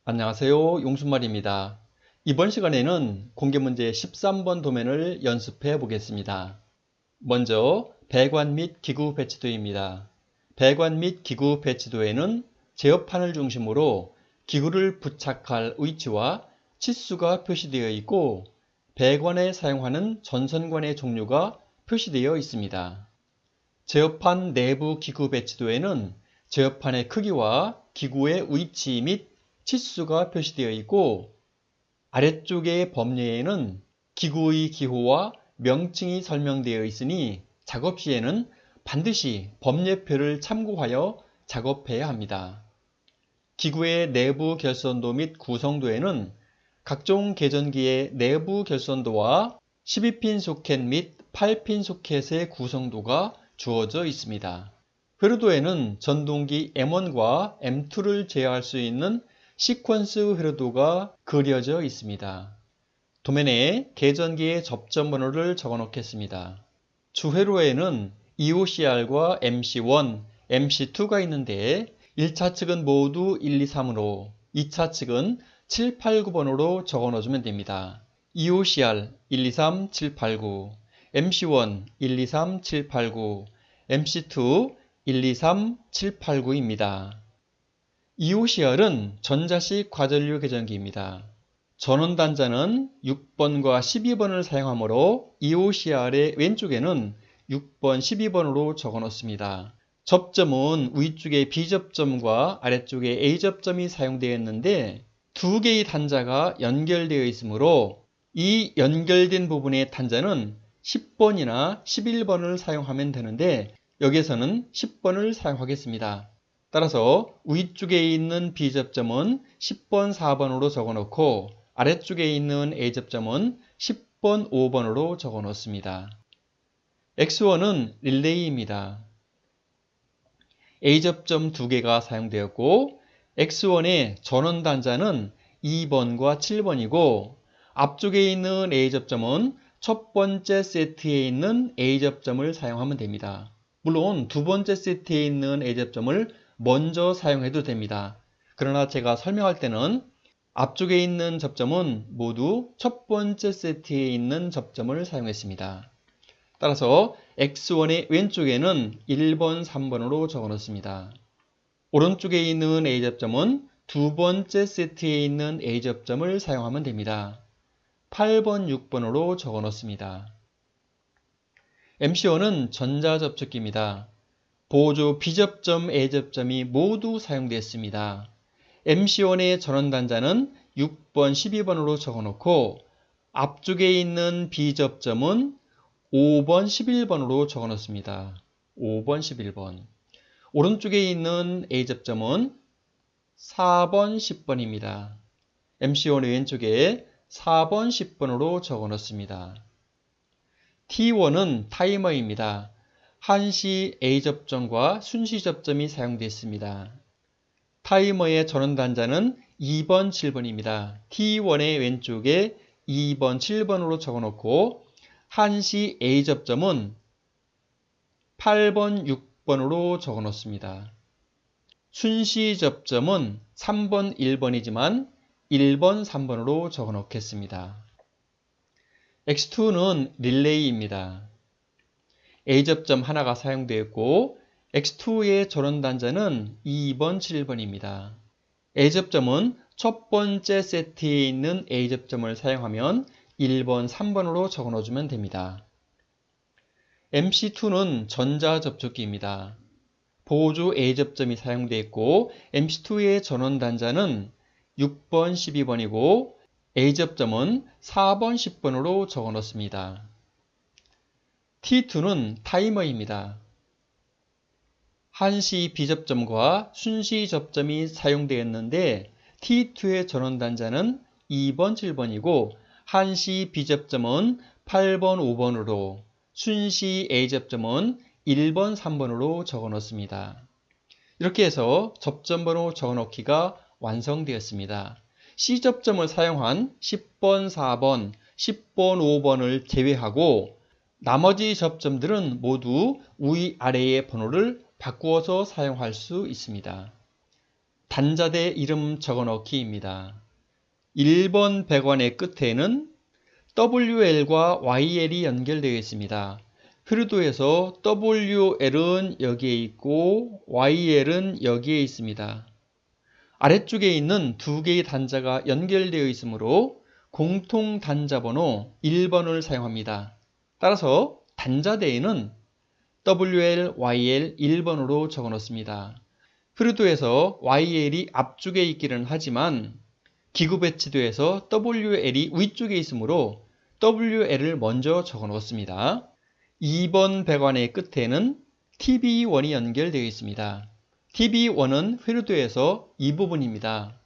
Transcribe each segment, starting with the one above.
안녕하세요. 용순말입니다. 이번 시간에는 공개문제 13번 도면을 연습해 보겠습니다. 먼저 배관 및 기구 배치도입니다. 배관 및 기구 배치도에는 제어판을 중심으로 기구를 부착할 위치와 치수가 표시되어 있고 배관에 사용하는 전선관의 종류가 표시되어 있습니다. 제어판 내부 기구 배치도에는 제어판의 크기와 기구의 위치 및 치수가 표시되어 있고 아래쪽의 범례에는 기구의 기호와 명칭이 설명되어 있으니 작업 시에는 반드시 범례표를 참고하여 작업해야 합니다. 기구의 내부 결선도 및 구성도에는 각종 계전기의 내부 결선도와 12핀 소켓 및 8핀 소켓의 구성도가 주어져 있습니다. 회로도에는 전동기 M1과 M2를 제어할 수 있는 시퀀스 회로도가 그려져 있습니다. 도면에 계전기의 접점 번호를 적어 놓겠습니다. 주회로에는 EOCR과 MC1, MC2가 있는데 1차 측은 모두 1, 2, 3으로 2차 측은 7, 8, 9번으로 적어 넣어주면 됩니다. EOCR 1, 2, 3, 7, 8, 9, MC1 1, 2, 3, 7, 8, 9, MC2 1, 2, 3, 7, 8, 9입니다. EOCR은 전자식 과전류 계전기입니다. 전원단자는 6번과 12번을 사용하므로 EOCR의 왼쪽에는 6번, 12번으로 적어 놓습니다. 접점은 위쪽에 B접점과 아래쪽에 A접점이 사용되어 있는데 두 개의 단자가 연결되어 있으므로 이 연결된 부분의 단자는 10번이나 11번을 사용하면 되는데 여기에서는 10번을 사용하겠습니다. 따라서 위쪽에 있는 B접점은 10번, 4번으로 적어 놓고 아래쪽에 있는 A접점은 10번, 5번으로 적어 놓습니다. X1은 릴레이입니다. A접점 2개가 사용되었고 X1의 전원 단자는 2번과 7번이고 앞쪽에 있는 A접점은 첫 번째 세트에 있는 A접점을 사용하면 됩니다. 물론 두 번째 세트에 있는 A접점을 먼저 사용해도 됩니다. 그러나 제가 설명할 때는 앞쪽에 있는 접점은 모두 첫 번째 세트에 있는 접점을 사용했습니다. 따라서 X1의 왼쪽에는 1번, 3번으로 적어 놓습니다. 오른쪽에 있는 A접점은 두 번째 세트에 있는 A접점을 사용하면 됩니다. 8번, 6번으로 적어 놓습니다. MC1은 전자접촉기입니다. 보조 B접점, A접점이 모두 사용되었습니다. MC1의 전원단자는 6번, 12번으로 적어놓고 앞쪽에 있는 B접점은 5번, 11번으로 적어놓습니다. 5번, 11번. 오른쪽에 있는 A접점은 4번, 10번입니다. MC1의 왼쪽에 4번, 10번으로 적어놓습니다. T1은 타이머입니다. 한시 A접점과 순시 접점이 사용되어 있습니다. 타이머의 전원 단자는 2번, 7번입니다. T1의 왼쪽에 2번, 7번으로 적어놓고 한시 A접점은 8번, 6번으로 적어놓습니다. 순시 접점은 3번, 1번이지만 1번, 3번으로 적어놓겠습니다. X2는 릴레이입니다. A접점 하나가 사용되었고 X2의 전원단자는 2번, 7번입니다. A접점은 첫 번째 세트에 있는 A접점을 사용하면 1번, 3번으로 적어 넣어주면 됩니다. MC2는 전자접촉기입니다. 보조 A접점이 사용되어 있고 MC2의 전원단자는 6번, 12번이고 A접점은 4번, 10번으로 적어 넣습니다. T2는 타이머입니다. 한시 B접점과 순시 접점이 사용되었는데 T2의 전원단자는 2번, 7번이고 한시 B접점은 8번, 5번으로 순시 A접점은 1번, 3번으로 적어 놓습니다. 이렇게 해서 접점번호 적어 놓기가 완성되었습니다. C접점을 사용한 10번, 4번, 10번, 5번을 제외하고 나머지 접점들은 모두 위, 아래의 번호를 바꾸어서 사용할 수 있습니다. 단자대 이름 적어넣기입니다. 1번 배관의 끝에는 WL과 YL이 연결되어 있습니다. 필두에서 WL은 여기에 있고 YL은 여기에 있습니다. 아래쪽에 있는 두 개의 단자가 연결되어 있으므로 공통 단자번호 1번을 사용합니다. 따라서 단자대에는 WL, YL 1번으로 적어놓습니다. 필두에서 YL이 앞쪽에 있기는 하지만 기구 배치도에서 WL이 위쪽에 있으므로 WL을 먼저 적어 놓습니다. 2번 배관의 끝에는 TB1이 연결되어 있습니다. TB1은 필두에서 이 부분입니다.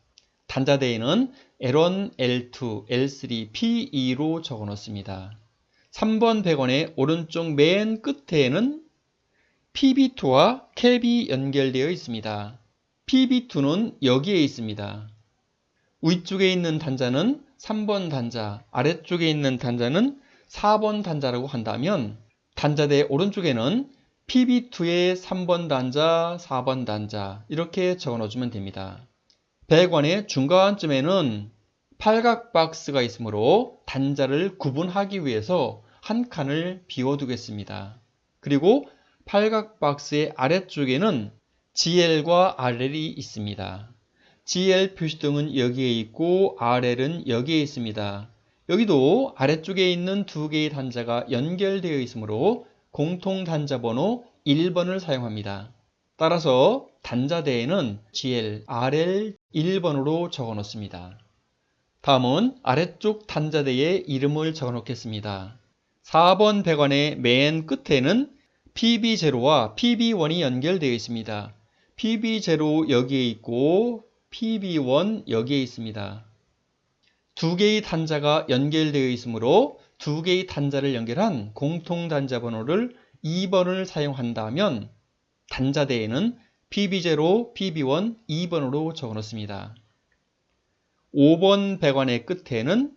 단자대에는 L1, L2, L3, P2로 적어 놓습니다. 3번 배관의 오른쪽 맨 끝에는 PB2와 캡이 연결되어 있습니다. PB2는 여기에 있습니다. 위쪽에 있는 단자는 3번 단자, 아래쪽에 있는 단자는 4번 단자라고 한다면 단자대 오른쪽에는 PB2의 3번 단자, 4번 단자 이렇게 적어 넣어주면 됩니다. 배관의 중간쯤에는 팔각 박스가 있으므로 단자를 구분하기 위해서 한 칸을 비워두겠습니다. 그리고 팔각 박스의 아래쪽에는 GL과 RL이 있습니다. GL 표시등은 여기에 있고 RL은 여기에 있습니다. 여기도 아래쪽에 있는 두 개의 단자가 연결되어 있으므로 공통 단자 번호 1번을 사용합니다. 따라서 단자대에는 GL, RL 1번으로 적어 놓습니다. 다음은 아래쪽 단자대의 이름을 적어 놓겠습니다. 4번 배관의 맨 끝에는 PB0와 PB1이 연결되어 있습니다. PB0 여기에 있고 PB1 여기에 있습니다. 두 개의 단자가 연결되어 있으므로 두 개의 단자를 연결한 공통 단자 번호를 2번을 사용한다면 단자대에는 PB0, PB1, 2번으로 적어 놓습니다. 5번 배관의 끝에는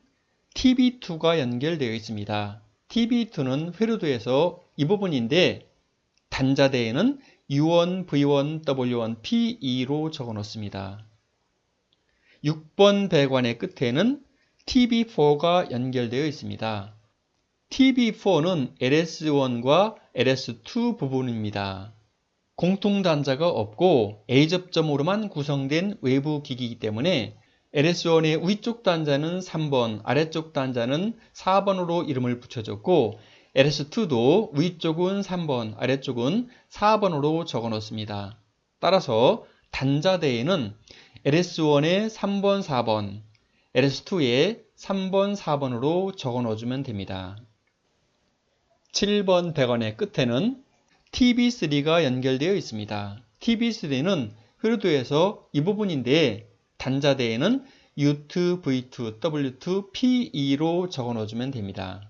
TB2가 연결되어 있습니다. TB2는 회로도에서 이 부분인데 단자대에는 U1, V1, W1, P2로 적어 놓습니다. 6번 배관의 끝에는 TB4가 연결되어 있습니다. TB4는 LS1과 LS2 부분입니다. 공통 단자가 없고 A접점으로만 구성된 외부 기기이기 때문에 LS1의 위쪽 단자는 3번, 아래쪽 단자는 4번으로 이름을 붙여줬고 LS2도 위쪽은 3번, 아래쪽은 4번으로 적어 놓습니다. 따라서 단자대에는 LS1의 3번, 4번, LS2의 3번, 4번으로 적어 넣어주면 됩니다. 7번 배관의 끝에는 TB3가 연결되어 있습니다. TB3는 회로도에서 이 부분인데 단자대에는 U2, V2, W2, P2로 적어 넣어주면 됩니다.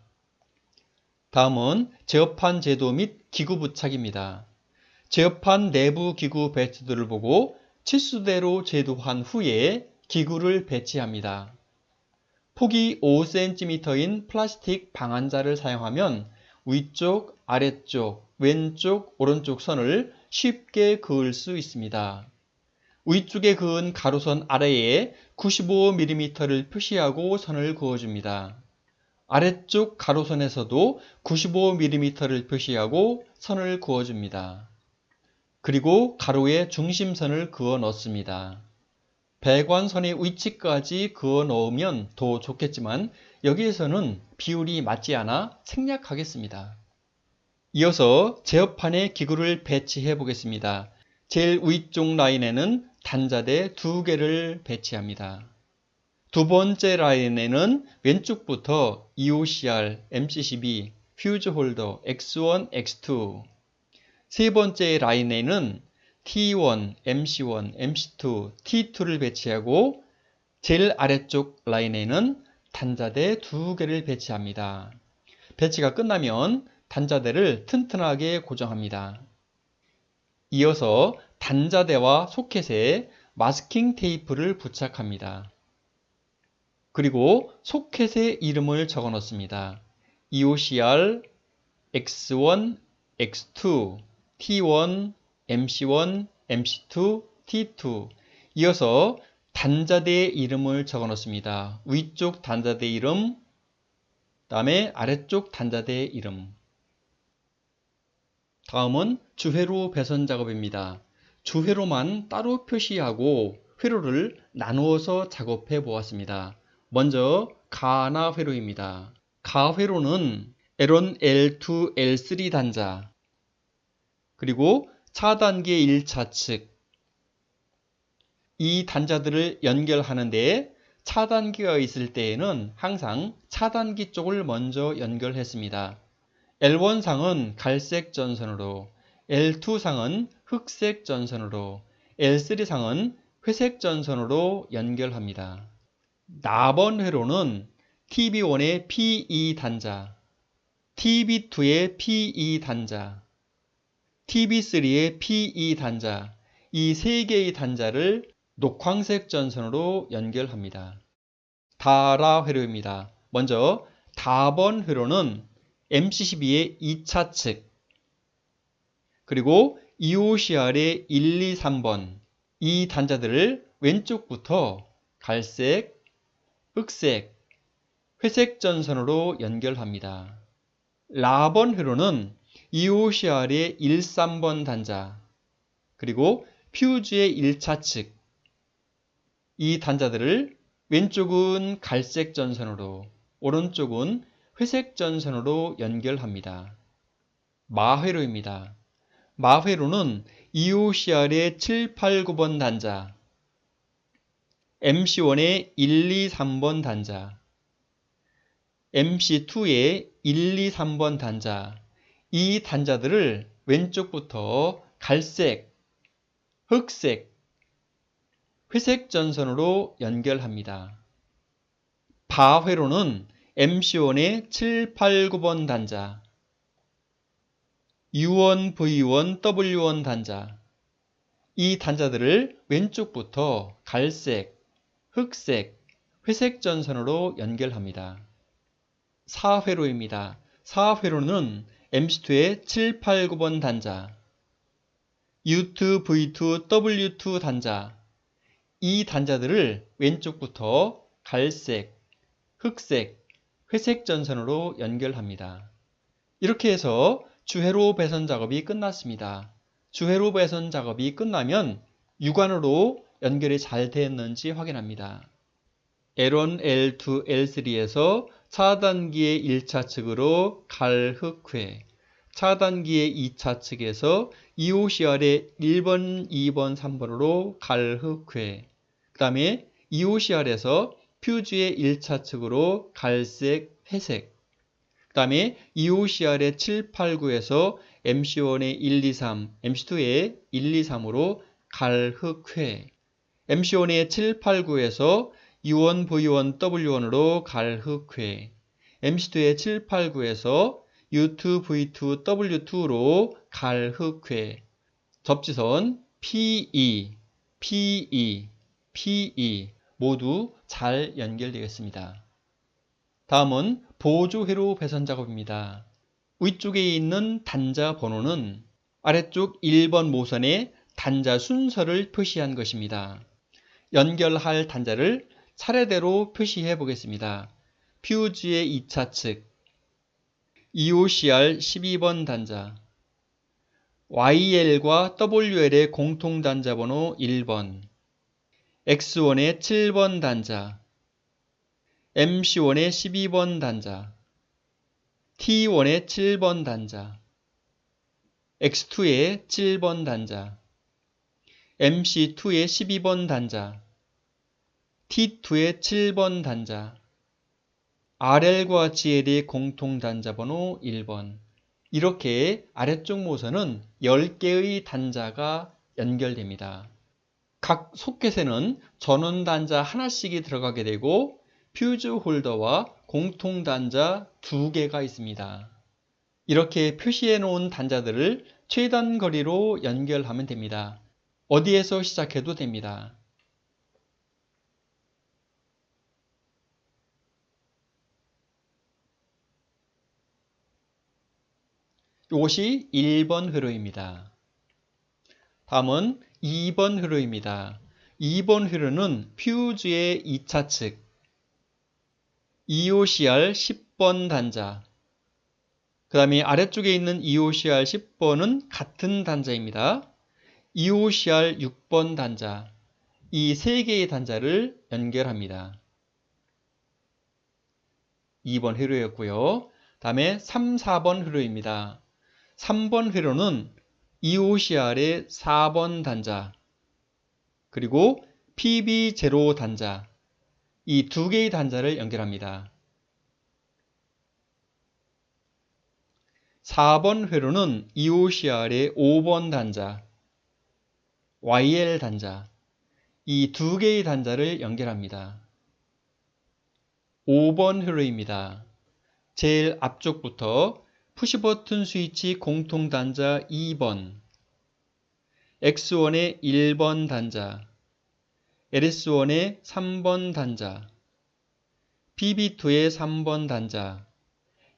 다음은 제어판 제도 및 기구 부착입니다. 제어판 내부 기구 배치도를 보고 치수대로 제도한 후에 기구를 배치합니다. 폭이 5cm인 플라스틱 방한자를 사용하면 위쪽, 아래쪽, 왼쪽, 오른쪽 선을 쉽게 그을 수 있습니다. 위쪽에 그은 가로선 아래에 95mm를 표시하고 선을 그어줍니다. 아래쪽 가로선에서도 95mm를 표시하고 선을 그어줍니다. 그리고 가로에 중심선을 그어 넣습니다. 배관선의 위치까지 그어 넣으면 더 좋겠지만 여기에서는 비율이 맞지 않아 생략하겠습니다. 이어서 제어판에 기구를 배치해 보겠습니다. 제일 위쪽 라인에는 단자대 2개를 배치합니다. 두 번째 라인에는 왼쪽부터 EOCR, MCCB, 퓨즈 홀더, X1, X2 세 번째 라인에는 T1, MC1, MC2, T2를 배치하고 제일 아래쪽 라인에는 단자대 2개를 배치합니다. 배치가 끝나면 단자대를 튼튼하게 고정합니다. 이어서 단자대와 소켓에 마스킹 테이프를 부착합니다. 그리고 소켓의 이름을 적어 넣습니다. EOCR, X1, X2, T1, MC1, MC2, T2 이어서 단자대의 이름을 적어 놓습니다. 위쪽 단자대 이름, 다음에 아래쪽 단자대 이름. 다음은 주회로 배선 작업입니다. 주회로만 따로 표시하고 회로를 나누어서 작업해 보았습니다. 먼저 가나 회로입니다. 가 회로는 L1, L2, L3 단자, 그리고 차단계 1차측, 이 단자들을 연결하는데 차단기가 있을 때에는 항상 차단기 쪽을 먼저 연결했습니다. L1상은 갈색 전선으로, L2상은 흑색 전선으로, L3상은 회색 전선으로 연결합니다. 나번 회로는 TB1의 P2 단자, TB2의 P2 단자, TB3의 P2 단자, 이 세 개의 단자를 녹황색 전선으로 연결합니다. 다라 회로입니다. 먼저 다번 회로는 MC12의 2차 측, 그리고 EOCR의 1, 2, 3번, 이 단자들을 왼쪽부터 갈색, 흑색, 회색 전선으로 연결합니다. 라번 회로는 EOCR의 1, 3번 단자, 그리고 퓨즈의 1차 측, 이 단자들을 왼쪽은 갈색 전선으로, 오른쪽은 회색 전선으로 연결합니다. 마회로입니다. 마회로는 EOCR의 7, 8, 9번 단자, MC1의 1, 2, 3번 단자, MC2의 1, 2, 3번 단자, 이 단자들을 왼쪽부터 갈색, 흑색, 회색 전선으로 연결합니다. 바회로는 MC1의 7, 8, 9번 단자, U1, V1, W1 단자, 이 단자들을 왼쪽부터 갈색, 흑색, 회색 전선으로 연결합니다. 4회로입니다. 4회로는 MC2의 7, 8, 9번 단자, U2, V2, W2 단자, 이 단자들을 왼쪽부터 갈색, 흑색, 회색 전선으로 연결합니다. 이렇게 해서 주회로 배선 작업이 끝났습니다. 주회로 배선 작업이 끝나면 유관으로 연결이 잘 되었는지 확인합니다. L1, L2, L3에서 차단기의 1차 측으로 갈, 흑, 회, 차단기의 2차 측에서 EOCR의 1번, 2번, 3번으로 갈, 흑, 회, 그 다음에 EOCR에서 퓨즈의 1차 측으로 갈색, 회색, 그 다음에 EOCR의 7, 8, 9에서 MC1의 1, 2, 3, MC2의 1, 2, 3으로 갈, 흑, 회, MC1의 7, 8, 9에서 U1, V1, W1으로 갈, 흑, 회, MC2의 7, 8, 9에서 U2, V2, W2로 갈, 흑, 회, 접지선 PE, PE, PE 모두 잘 연결되겠습니다. 다음은 보조회로 배선 작업입니다. 위쪽에 있는 단자 번호는 아래쪽 1번 모선에 단자 순서를 표시한 것입니다. 연결할 단자를 차례대로 표시해 보겠습니다. 퓨즈의 2차 측, EOCR 12번 단자, YL과 WL의 공통 단자 번호 1번, X1의 7번 단자, MC1의 12번 단자, T1의 7번 단자, X2의 7번 단자, MC2의 12번 단자, T2의 7번 단자, RL과 GL의 공통 단자 번호 1번. 이렇게 아래쪽 모선은 10개의 단자가 연결됩니다. 각 소켓에는 전원 단자 하나씩이 들어가게 되고 퓨즈 홀더와 공통 단자 2개가 있습니다. 이렇게 표시해 놓은 단자들을 최단 거리로 연결하면 됩니다. 어디에서 시작해도 됩니다. 이것이 1번 회로입니다. 다음은 2번 회로입니다. 2번 회로는 퓨즈의 2차 측, EOCR 10번 단자, 그 다음에 아래쪽에 있는 EOCR 10번은 같은 단자입니다. EOCR 6번 단자, 이 세 개의 단자를 연결합니다. 2번 회로였고요. 다음에 3, 4번 회로입니다. 3번 회로는 EOCR의 4번 단자, 그리고 PB0 단자, 이 두 개의 단자를 연결합니다. 4번 회로는 EOCR의 5번 단자, YL 단자, 이 두 개의 단자를 연결합니다. 5번 회로입니다. 제일 앞쪽부터 푸시버튼 스위치 공통 단자 2번, X1의 1번 단자, LS1의 3번 단자, PB2의 3번 단자,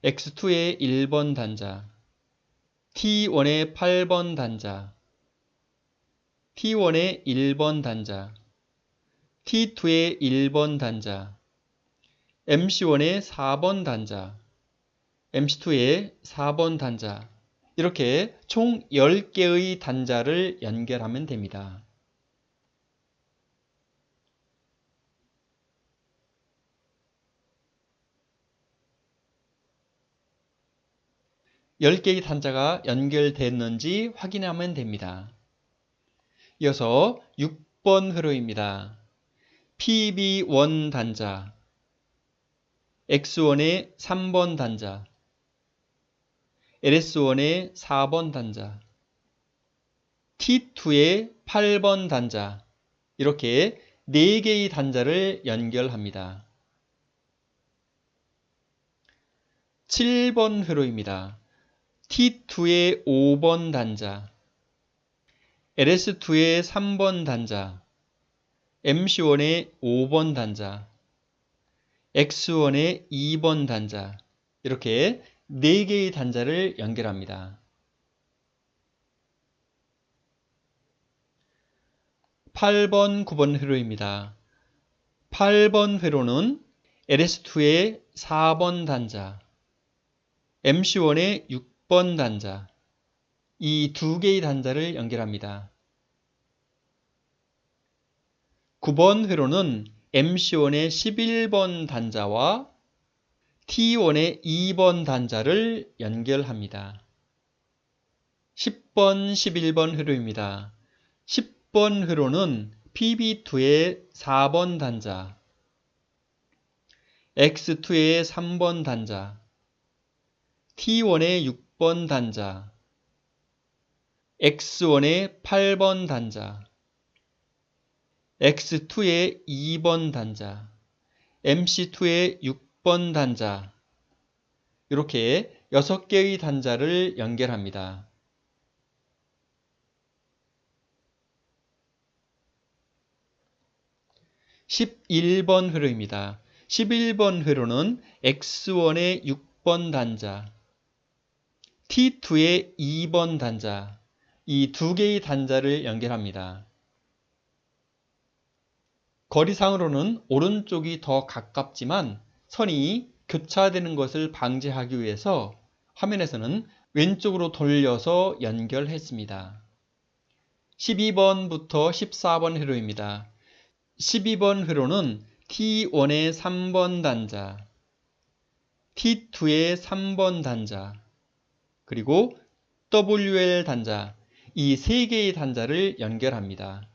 X2의 1번 단자, T1의 8번 단자, T1의 1번 단자, T2의 1번 단자, MC1의 4번 단자, MC2의 4번 단자, 이렇게 총 10개의 단자를 연결하면 됩니다. 열 개의 단자가 연결됐는지 확인하면 됩니다. 이어서 6번 회로입니다. PB1 단자, X1의 3번 단자, LS1의 4번 단자, T2의 8번 단자, 이렇게 4개의 단자를 연결합니다. 7번 회로입니다. T2의 5번 단자, LS2의 3번 단자, MC1의 5번 단자, X1의 2번 단자, 이렇게 4개의 단자를 연결합니다. 8번, 9번 회로입니다. 8번 회로는 LS2의 4번 단자, MC1의 6번 단자, 이 두 개의 단자를 연결합니다. 9번 회로는 MC1의 11번 단자와 T1의 2번 단자를 연결합니다. 10번, 11번 회로입니다. 10번 회로는 PB2의 4번 단자, X2의 3번 단자, T1의 6번 단자, X1의 8번 단자, X2의 2번 단자, MC2의 6번 단자, 이렇게 6개의 단자를 연결합니다. 11번 회로입니다. 11번 회로는 X1의 6번 단자, T2의 2번 단자, 이 두 개의 단자를 연결합니다. 거리상으로는 오른쪽이 더 가깝지만 선이 교차되는 것을 방지하기 위해서 화면에서는 왼쪽으로 돌려서 연결했습니다. 12번부터 14번 회로입니다. 12번 회로는 T1의 3번 단자, T2의 3번 단자, 그리고 WL 단자, 이 세 개의 단자를 연결합니다.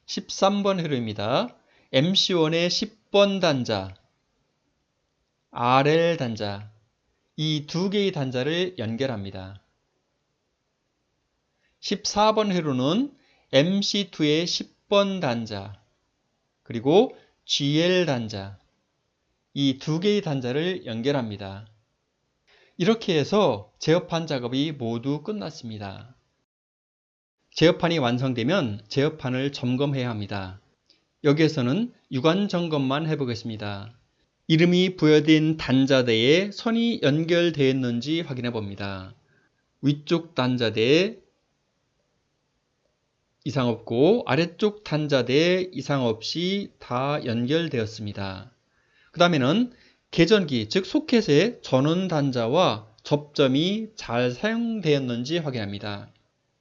13번 회로입니다. MC1의 10번 단자, RL 단자, 이 두 개의 단자를 연결합니다. 14번 회로는 MC2의 10번 단자, 그리고 GL 단자, 이 두 개의 단자를 연결합니다. 이렇게 해서 제어판 작업이 모두 끝났습니다. 제어판이 완성되면 제어판을 점검해야 합니다. 여기에서는 유관 점검만 해보겠습니다. 이름이 부여된 단자대에 선이 연결되어 있는지 확인해 봅니다. 위쪽 단자대에 이상 없고 아래쪽 단자대에 이상 없이 다 연결되었습니다. 그 다음에는 계전기, 즉 소켓의 전원 단자와 접점이 잘 사용되었는지 확인합니다.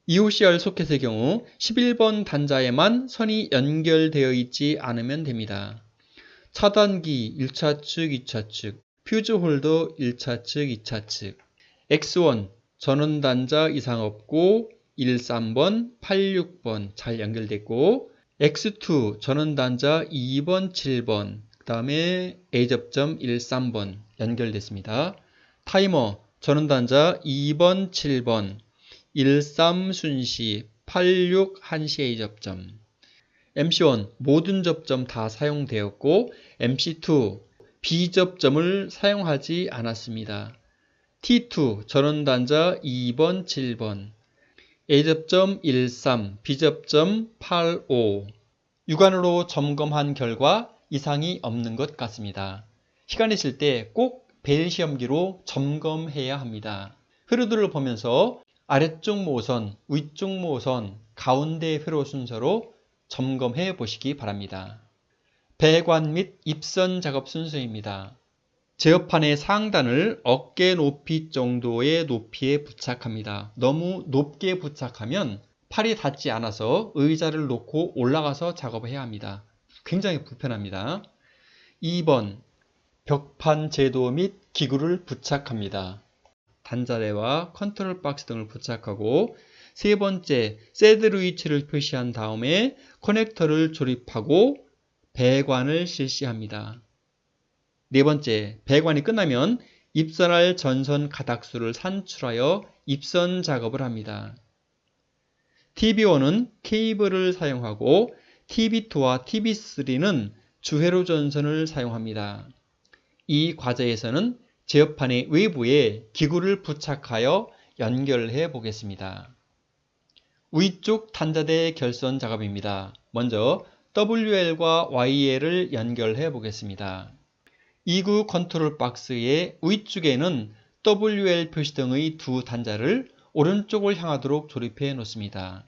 EOCR 소켓의 경우 11번 단자에만 선이 연결되어 있지 않으면 됩니다. 차단기 1차 측, 2차 측, 퓨즈 홀더 1차 측, 2차 측, X1 전원 단자 이상 없고 13번, 86번 잘 연결됐고, X2 전원 단자 2번, 7번, 그 다음에 A접점 13번 연결됐습니다. 타이머 전원 단자 2번, 7번, 13 순시, 86 한시 A접점, MC1 모든 접점 다 사용되었고, MC2 B접점을 사용하지 않았습니다. T2 전원 단자 2번, 7번, A접점 13, B접점 85. 육안으로 점검한 결과 이상이 없는 것 같습니다. 시간 있을 때 꼭 벨 시험기로 점검해야 합니다. 회로들을 보면서 아래쪽 모선, 위쪽 모선, 가운데 회로 순서로 점검해 보시기 바랍니다. 배관 및 입선 작업 순서입니다. 제어판의 상단을 어깨 높이 정도의 높이에 부착합니다. 너무 높게 부착하면 팔이 닿지 않아서 의자를 놓고 올라가서 작업을 해야 합니다. 굉장히 불편합니다. 2번, 벽판 제도 및 기구를 부착합니다. 단자대와 컨트롤 박스 등을 부착하고, 세 번째, 새들 위치를 표시한 다음에 커넥터를 조립하고 배관을 실시합니다. 네 번째, 배관이 끝나면 입선할 전선 가닥수를 산출하여 입선 작업을 합니다. TB1은 케이블을 사용하고 TB2와 TB3는 주회로 전선을 사용합니다. 이 과제에서는 제어판의 외부에 기구를 부착하여 연결해 보겠습니다. 위쪽 단자대 결선 작업입니다. 먼저 WL과 YL을 연결해 보겠습니다. 2구 컨트롤 박스의 위쪽에는 WL 표시등의 두 단자를 오른쪽을 향하도록 조립해 놓습니다.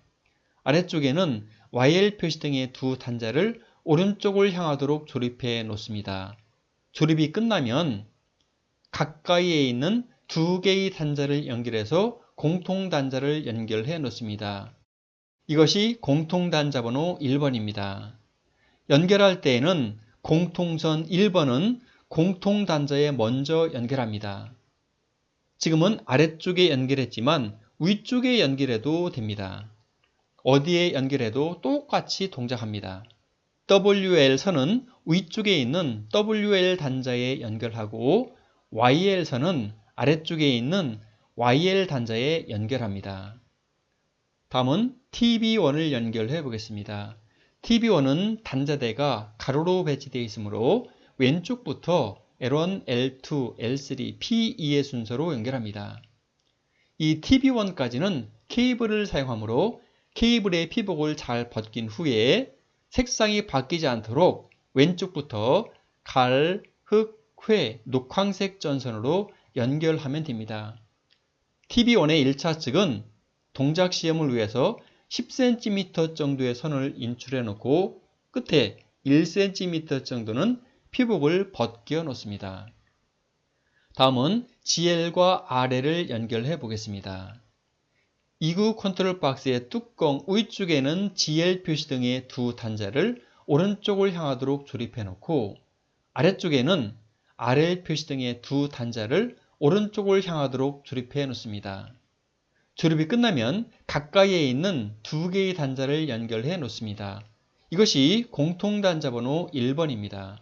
아래쪽에는 YL 표시등의 두 단자를 오른쪽을 향하도록 조립해 놓습니다. 조립이 끝나면 가까이에 있는 두 개의 단자를 연결해서 공통 단자를 연결해 놓습니다. 이것이 공통 단자 번호 1번입니다. 연결할 때에는 공통선 1번은 공통 단자에 먼저 연결합니다. 지금은 아래쪽에 연결했지만 위쪽에 연결해도 됩니다. 어디에 연결해도 똑같이 동작합니다. WL선은 위쪽에 있는 WL 단자에 연결하고 YL선은 아래쪽에 있는 YL 단자에 연결합니다. 다음은 TB1을 연결해 보겠습니다. TB1은 단자대가 가로로 배치되어 있으므로 왼쪽부터 L1, L2, L3, P2의 순서로 연결합니다. 이 TB1까지는 케이블을 사용하므로 케이블의 피복을 잘 벗긴 후에 색상이 바뀌지 않도록 왼쪽부터 갈, 흑, 회, 녹황색 전선으로 연결하면 됩니다. TB1의 1차 측은 동작 시험을 위해서 10cm 정도의 선을 인출해 놓고 끝에 1cm 정도는 피복을 벗겨 놓습니다. 다음은 GL과 RL을 연결해 보겠습니다. 2구 컨트롤 박스의 뚜껑 위쪽에는 GL 표시 등의 두 단자를 오른쪽을 향하도록 조립해 놓고 아래쪽에는 RL 표시 등의 두 단자를 오른쪽을 향하도록 조립해 놓습니다. 조립이 끝나면 가까이에 있는 두 개의 단자를 연결해 놓습니다. 이것이 공통 단자 번호 1번입니다.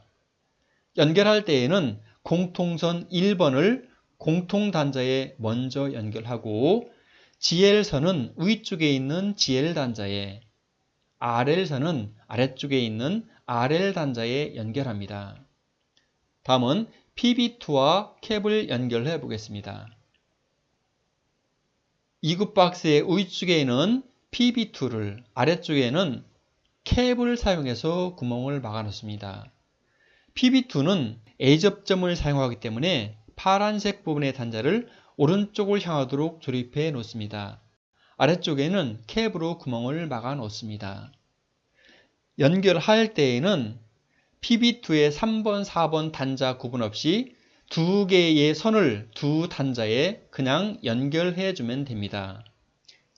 연결할 때에는 공통선 1번을 공통 단자에 먼저 연결하고 GL선은 위쪽에 있는 GL 단자에, RL선은 아래쪽에 있는 RL 단자에 연결합니다. 다음은 PB2와 캡을 연결해 보겠습니다. 2구 박스의 위쪽에는 PB2를, 아래쪽에는 캡을 사용해서 구멍을 막아 놓습니다. PB2는 A접점을 사용하기 때문에 파란색 부분의 단자를 오른쪽을 향하도록 조립해 놓습니다. 아래쪽에는 캡으로 구멍을 막아 놓습니다. 연결할 때에는 PB2의 3번, 4번 단자 구분 없이 두 개의 선을 두 단자에 그냥 연결해 주면 됩니다.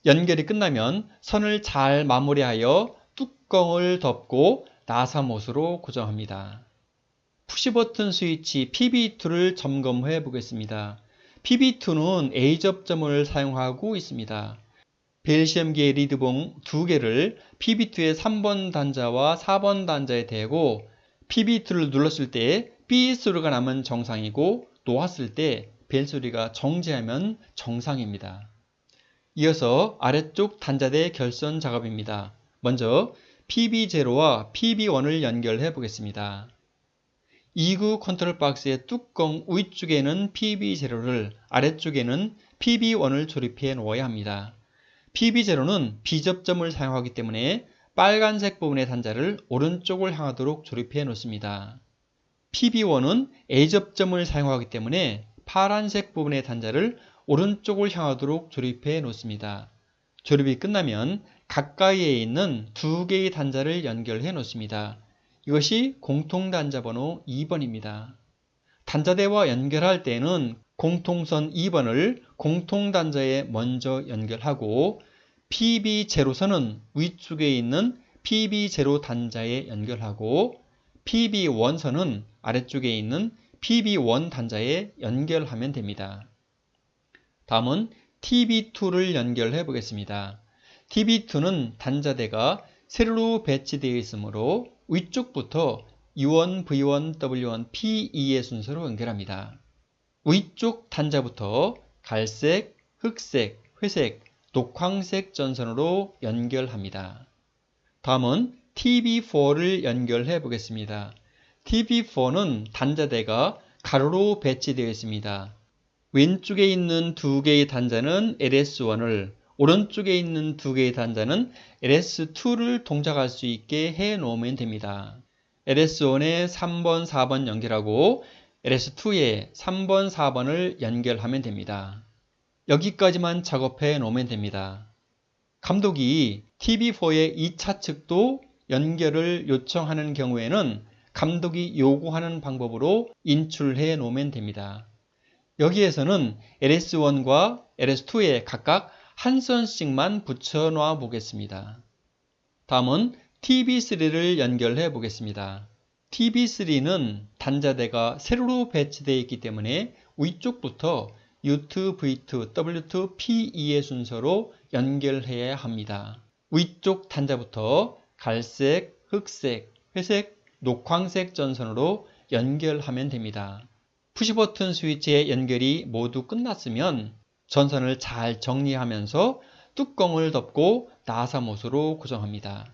연결이 끝나면 선을 잘 마무리하여 뚜껑을 덮고 나사못으로 고정합니다. 푸시버튼 스위치 PB2를 점검해 보겠습니다. PB2는 A 접점을 사용하고 있습니다. 벨시엄기의 리드봉 두 개를 PB2의 3번 단자와 4번 단자에 대고 PB2를 눌렀을 때 삐 소리가 나면 정상이고 놓았을 때 벨 소리가 정지하면 정상입니다. 이어서 아래쪽 단자대 결선 작업입니다. 먼저 PB0와 PB1을 연결해 보겠습니다. 2구 컨트롤 박스의 뚜껑 위쪽에는 PB0를 아래쪽에는 PB1을 조립해 놓아야 합니다. PB0는 B접점을 사용하기 때문에 빨간색 부분의 단자를 오른쪽을 향하도록 조립해 놓습니다. PB1은 A접점을 사용하기 때문에 파란색 부분의 단자를 오른쪽을 향하도록 조립해 놓습니다. 조립이 끝나면 가까이에 있는 두 개의 단자를 연결해 놓습니다. 이것이 공통단자 번호 2번입니다. 단자대와 연결할 때는 공통선 2번을 공통단자에 먼저 연결하고 PB0선은 위쪽에 있는 PB0 단자에 연결하고 PB1선은 아래쪽에 있는 PB1 단자에 연결하면 됩니다. 다음은 TB2를 연결해 보겠습니다. TB2는 단자대가 세로로 배치되어 있으므로 위쪽부터 U1, V1, W1, P2의 순서로 연결합니다. 위쪽 단자부터 갈색, 흑색, 회색, 녹황색 전선으로 연결합니다. 다음은 TB4를 연결해 보겠습니다. TB4는 단자대가 가로로 배치되어 있습니다. 왼쪽에 있는 두 개의 단자는 LS1을, 오른쪽에 있는 두 개의 단자는 LS2를 동작할 수 있게 해 놓으면 됩니다. LS1에 3번, 4번 연결하고 LS2에 3번, 4번을 연결하면 됩니다. 여기까지만 작업해 놓으면 됩니다. 감독이 TB4의 2차 측도 연결을 요청하는 경우에는 감독이 요구하는 방법으로 인출해 놓으면 됩니다. 여기에서는 LS1과 LS2에 각각 한 선씩만 붙여 놓아 보겠습니다. 다음은 TB3를 연결해 보겠습니다. TB3는 단자대가 세로로 배치되어 있기 때문에 위쪽부터 U2, V2, W2, P2의 순서로 연결해야 합니다. 위쪽 단자부터 갈색, 흑색, 회색, 녹황색 전선으로 연결하면 됩니다. 푸시버튼 스위치의 연결이 모두 끝났으면 전선을 잘 정리하면서 뚜껑을 덮고 나사못으로 고정합니다.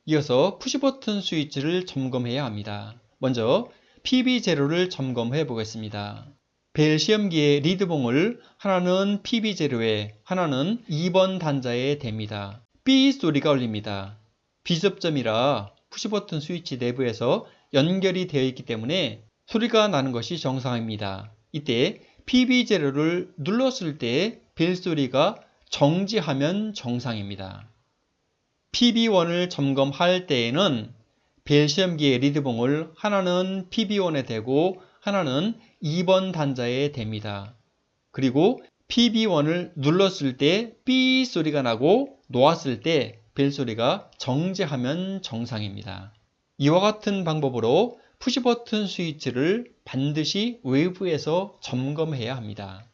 이어서 푸시버튼 스위치를 점검해야 합니다. 먼저 PB0를 점검해 보겠습니다. 벨 시험기의 리드봉을 하나는 PB0에 하나는 2번 단자에 댑니다. 삐 소리가 울립니다. B접점이라 푸시버튼 스위치 내부에서 연결이 되어 있기 때문에 소리가 나는 것이 정상입니다. 이때 PB0를 눌렀을 때 벨 소리가 정지하면 정상입니다. PB1을 점검할 때에는 벨 시험기의 리드봉을 하나는 PB1에 대고 하나는 2번 단자에 댑니다. 그리고 PB1을 눌렀을 때 삐 소리가 나고 놓았을 때 벨 소리가 정지하면 정상입니다. 이와 같은 방법으로 푸시버튼 스위치를 반드시 외부에서 점검해야 합니다.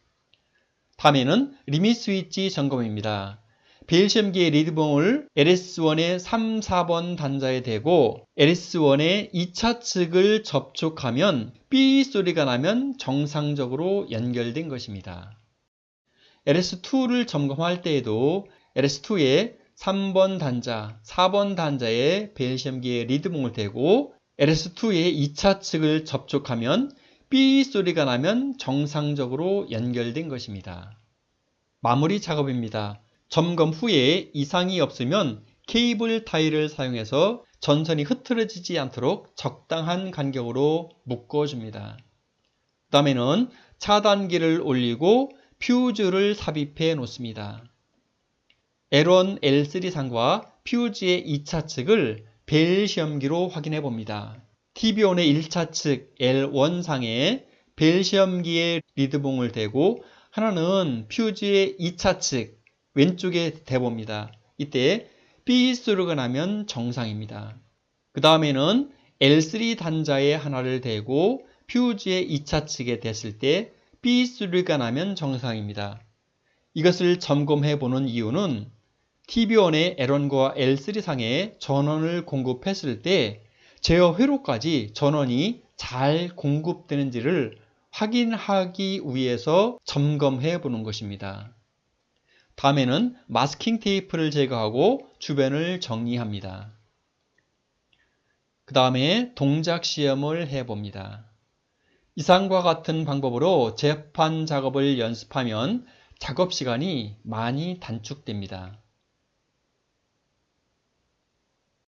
다음에는 리밋 스위치 점검입니다. 벨 시험기의 리드봉을 LS1의 3, 4번 단자에 대고 LS1의 2차 측을 접촉하면 삐 소리가 나면 정상적으로 연결된 것입니다. LS2를 점검할 때에도 LS2의 3번 단자, 4번 단자에 벨 시험기의 리드봉을 대고 LS2의 2차 측을 접촉하면 삐 소리가 나면 정상적으로 연결된 것입니다. 마무리 작업입니다. 점검 후에 이상이 없으면 케이블 타일을 사용해서 전선이 흐트러지지 않도록 적당한 간격으로 묶어줍니다. 그 다음에는 차단기를 올리고 퓨즈를 삽입해 놓습니다. L1, L3 상과 퓨즈의 2차 측을 벨 시험기로 확인해 봅니다. TB1의 1차 측 L1 상에 벨 시험기에 리드봉을 대고 하나는 퓨즈의 2차 측 왼쪽에 대봅니다. 이때 B 소리가 나면 정상입니다. 그 다음에는 L3 단자에 하나를 대고 퓨즈의 2차 측에 댔을 때 B 소리가 나면 정상입니다. 이것을 점검해 보는 이유는 TB1의 L1과 L3 상에 전원을 공급했을 때 제어 회로까지 전원이 잘 공급되는지를 확인하기 위해서 점검해 보는 것입니다. 다음에는 마스킹 테이프를 제거하고 주변을 정리합니다. 그 다음에 동작 시험을 해봅니다. 이상과 같은 방법으로 재판 작업을 연습하면 작업 시간이 많이 단축됩니다.